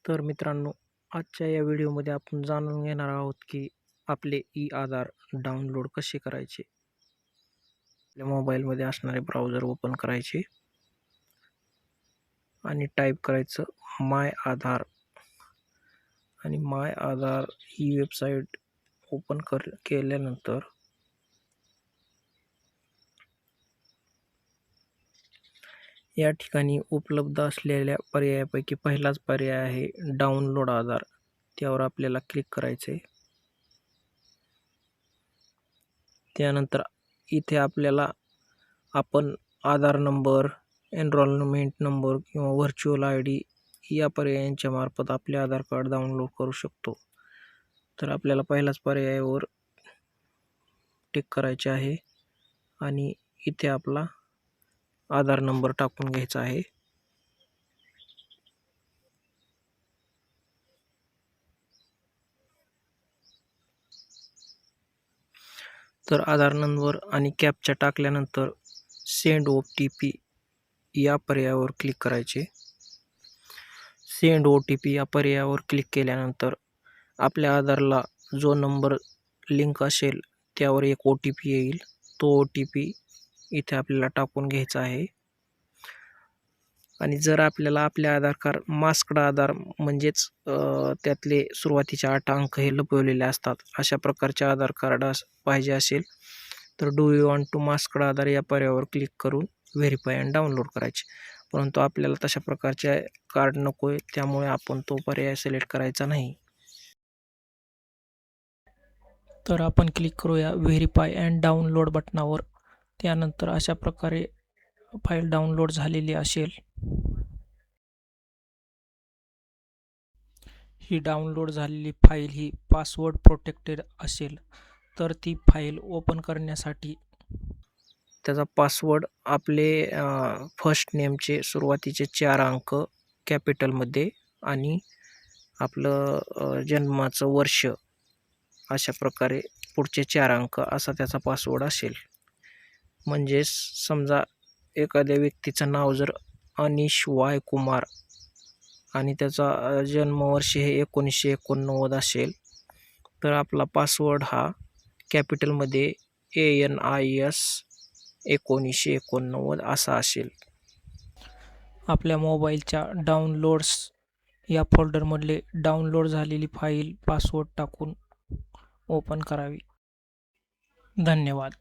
तर मित्रांनो, आजच्या या व्हिडिओमध्ये आपण जाणून घेणार आहोत की आपले ई-आधार डाउनलोड कसे करायचे. आपल्या मोबाईलमध्ये असणारे ब्राउझर ओपन करायचे आणि टाईप करायचं माय आधार आणि माय आधार ही वेबसाईट ओपन केल्यानंतर या ठिकाणी उपलब्ध असलेल्या पर्यायापैकी पहिलाच पर्याय आहे डाउनलोड आधार. त्यावर आपल्याला क्लिक करायचे. त्यानंतर इथे आपल्याला आपण आधार नंबर, एनरोलमेंट नंबर किंवा व्हर्च्युअल आय-डी या पर्यायांच्या मार्फत आपले आधार कार्ड डाउनलोड करू शकतो. तर आपल्याला पहिल्याच पर्यायावर टिक करायचे आहे आणि इथे आपला आधार नंबर टाकून घ्यायचा आहे. तर आधार नंबर आणि कॅप्चा टाकल्यानंतर सेंड ओ-टी-पी या पर्यायावर क्लिक करायचे. सेंड ओ-टी-पी या पर्यायावर क्लिक केल्यानंतर आपल्या आधारला जो नंबर लिंक असेल त्यावर एक ओ-टी-पी येईल. तो ओ-टी-पी इथे आपल्याला टाकून घ्यायचा आहे. आणि जर आपल्याला आपले आधार कार्ड मास्क्ड आधार म्हणजेच त्यातले सुरुवातीचे 8 अंक हे लपवलेले असतात, अशा प्रकारचे आधार कार्ड पाहिजे असेल तर do you want to masked Aadhaar या पर्यायावर क्लिक करून व्हेरीफाय अँड डाउनलोड करायचे. परंतु आपल्याला तशा प्रकारचे कार्ड नको आहे, त्यामुळे आपण तो पर्याय सिलेक्ट करायचा नाही. तर आपण क्लिक करूया व्हेरीफाय अँड डाउनलोड बटनावर. त्यानंतर अशा प्रकारे फाईल डाउनलोड झालेली असेल. ही डाउनलोड झालेली फाईल ही पासवर्ड प्रोटेक्टेड असेल तर ती फाईल ओपन करण्यासाठी त्याचा पासवर्ड आपले फर्स्ट नेमचे सुरुवातीचे 4 अंक कॅपिटलमध्ये आणि आपलं जन्माचं वर्ष अशा प्रकारे पुढचे 4 अंक असा त्याचा पासवर्ड असेल. म्हणजेच समजा एखाद्या व्यक्तीचं नाव जर अनिश वाय कुमार आणि त्याचा जन्मवर्ष हे 1989 असेल तर आपला पासवर्ड हा कॅपिटलमध्ये ANIS 1989 असा असेल. आपल्या मोबाईलच्या डाउनलोड्स या फोल्डरमधले डाउनलोड झालेली फाईल पासवर्ड टाकून ओपन करावी. धन्यवाद.